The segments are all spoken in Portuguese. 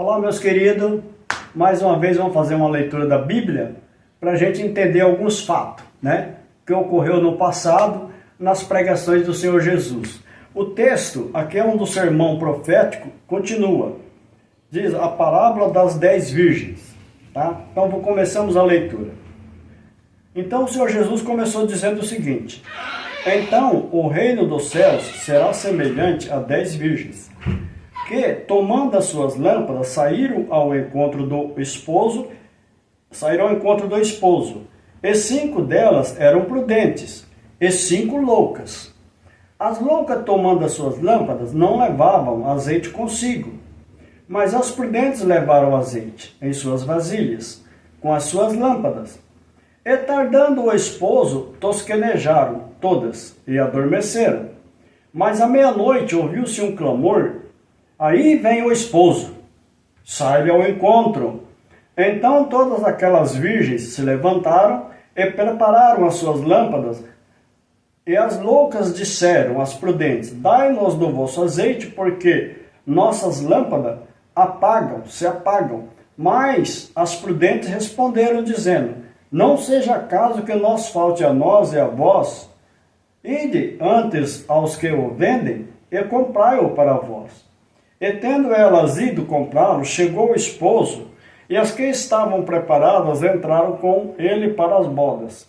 Olá, meus queridos. Mais uma vez vamos fazer uma leitura da Bíblia para a gente entender alguns fatos, né, que ocorreu no passado nas pregações do Senhor Jesus. O texto, aqui é um do sermão profético, continua. Diz a parábola das 10 virgens. Tá? Então começamos a leitura. Então o Senhor Jesus começou dizendo o seguinte: então o reino dos céus será semelhante a 10 virgens, que, tomando as suas lâmpadas, saíram ao encontro do esposo, e 5 delas eram prudentes, e 5 loucas. As loucas, tomando as suas lâmpadas, não levavam azeite consigo, mas as prudentes levaram azeite em suas vasilhas, com as suas lâmpadas. E tardando o esposo, tosquenejaram todas e adormeceram. Mas à meia-noite ouviu-se um clamor: aí vem o esposo, sai-lhe ao encontro. Então todas aquelas virgens se levantaram e prepararam as suas lâmpadas. E as loucas disseram às prudentes: dai-nos do vosso azeite, porque nossas lâmpadas se apagam. Mas as prudentes responderam, dizendo: não seja caso que nos falte a nós e a vós. Ide antes aos que o vendem e comprai-o para vós. E tendo elas ido comprá-lo, chegou o esposo, e as que estavam preparadas entraram com ele para as bodas.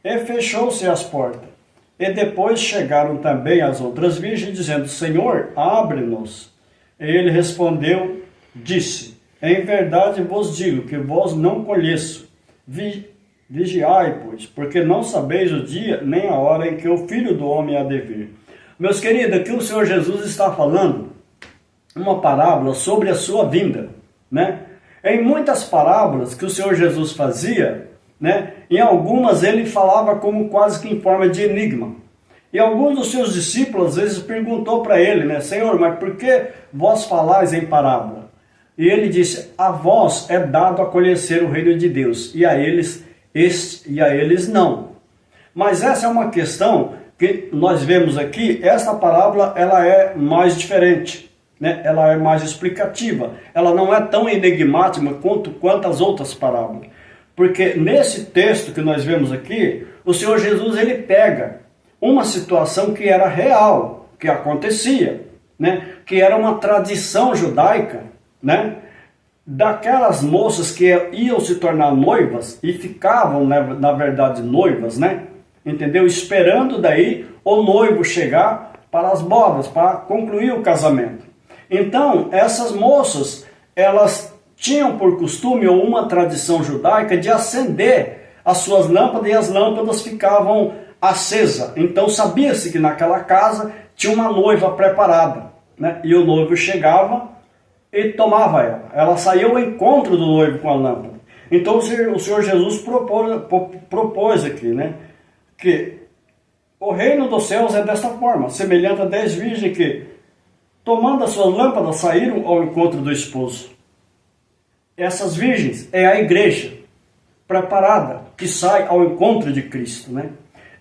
E fechou-se as portas. E depois chegaram também as outras virgens, dizendo: Senhor, abre-nos. E ele respondeu, disse: em verdade vos digo que vós não conheço. Vigiai, pois, porque não sabeis o dia nem a hora em que o Filho do Homem há de vir. Meus queridos, aqui o Senhor Jesus está falando uma parábola sobre a sua vinda, né? Em muitas parábolas que o Senhor Jesus fazia, né, em algumas ele falava como quase que em forma de enigma. E alguns dos seus discípulos às vezes perguntou para ele, né, Senhor, mas por que vós falais em parábola? E ele disse: a vós é dado a conhecer o reino de Deus, e a eles não. Mas essa é uma questão que nós vemos aqui. Esta parábola ela é mais diferente, né? Ela é mais explicativa, ela não é tão enigmática quanto as outras parábolas, porque nesse texto que nós vemos aqui, o Senhor Jesus ele pega uma situação que era real, que acontecia, né? Que era uma tradição judaica, né? Daquelas moças que iam se tornar noivas e ficavam, né, na verdade, noivas, né? Entendeu? Esperando daí o noivo chegar para as bodas, para concluir o casamento. Então, essas moças, elas tinham por costume ou uma tradição judaica de acender as suas lâmpadas, e as lâmpadas ficavam acesas. Então, sabia-se que naquela casa tinha uma noiva preparada, né? E o noivo chegava e tomava ela. Ela saía ao encontro do noivo com a lâmpada. Então, o Senhor Jesus propôs aqui, né, que o reino dos céus é desta forma, semelhante a 10 virgens que, tomando as suas lâmpadas, saíram ao encontro do esposo. Essas virgens é a igreja preparada, que sai ao encontro de Cristo, né?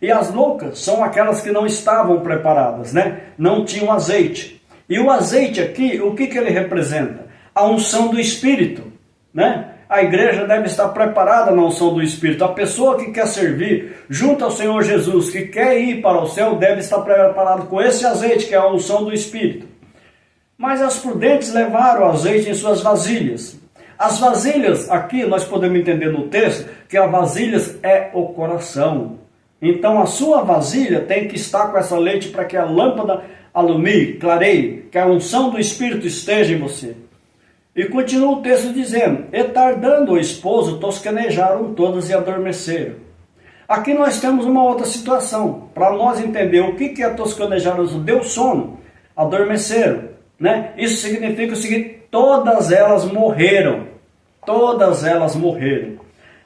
E as loucas são aquelas que não estavam preparadas, né? Não tinham azeite. E o azeite aqui, o que ele representa? A unção do Espírito, né? A igreja deve estar preparada na unção do Espírito. A pessoa que quer servir junto ao Senhor Jesus, que quer ir para o céu, deve estar preparado com esse azeite, que é a unção do Espírito. Mas as prudentes levaram o azeite em suas vasilhas. As vasilhas, aqui nós podemos entender no texto, que as vasilhas é o coração. Então a sua vasilha tem que estar com essa leite para que a lâmpada alumie, clareie, que a unção do Espírito esteja em você. E continua o texto dizendo: e tardando o esposo, tosquenejaram todas e adormeceram. Aqui nós temos uma outra situação, para nós entender o que é tosquenejar. Deu sono, adormeceram, né? Isso significa o seguinte: todas elas morreram. Todas elas morreram.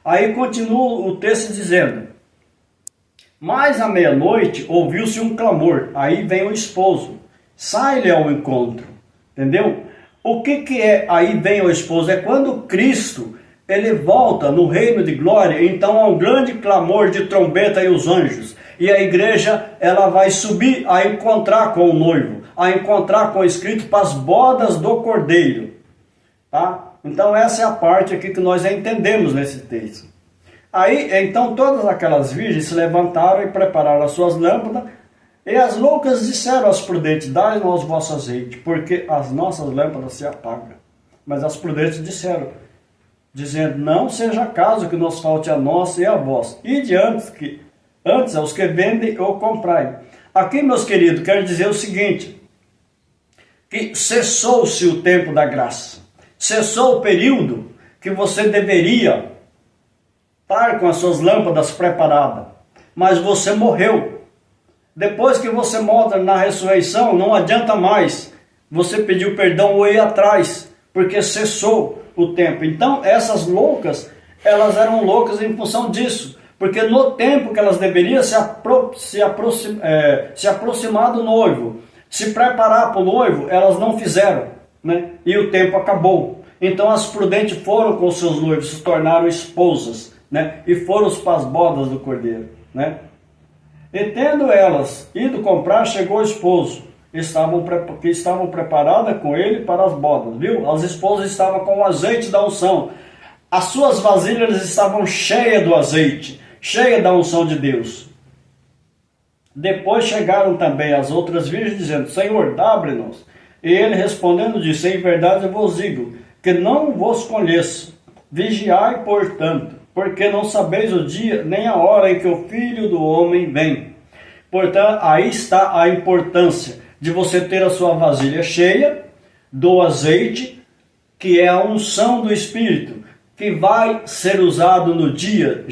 Aí continua o texto dizendo: mas à meia-noite ouviu-se um clamor, aí vem o esposo, sai-lhe ao encontro. Entendeu? O que é aí vem o esposo? É quando Cristo ele volta no reino de glória. Então há um grande clamor de trombeta e os anjos. E a igreja ela vai subir a encontrar com o noivo, a encontrar com o Espírito para as bodas do Cordeiro. tá? Então essa é a parte aqui que nós entendemos nesse texto. Aí, então, todas aquelas virgens se levantaram e prepararam as suas lâmpadas, e as loucas disseram às prudentes: dai-nos o vosso azeite, porque as nossas lâmpadas se apagam. Mas as prudentes disseram, dizendo: não seja caso que nos falte a nós e a vós, ide antes aos que vendem ou comprai. Aqui, meus queridos, quero dizer o seguinte, que cessou-se o tempo da graça, cessou o período que você deveria estar com as suas lâmpadas preparadas, mas você morreu. Depois que você morre na ressurreição, não adianta mais você pedir perdão ou ir atrás, porque cessou o tempo. Então essas loucas, elas eram loucas em função disso, porque no tempo que elas deveriam se aproximar do noivo, se preparar para o noivo, elas não fizeram, né? E o tempo acabou. Então as prudentes foram com seus noivos, se tornaram esposas, né? E foram para as bodas do cordeiro, né? E tendo elas ido comprar, chegou o esposo, que estavam preparadas com ele para as bodas, viu? As esposas estavam com o azeite da unção, as suas vasilhas estavam cheias do azeite, cheias da unção de Deus. Depois chegaram também as outras virgens, dizendo: Senhor, dá-nos. E ele respondendo disse: em verdade eu vos digo, que não vos conheço. Vigiai, portanto, porque não sabeis o dia nem a hora em que o Filho do Homem vem. Portanto, aí está a importância de você ter a sua vasilha cheia do azeite, que é a unção do Espírito, que vai ser usado no dia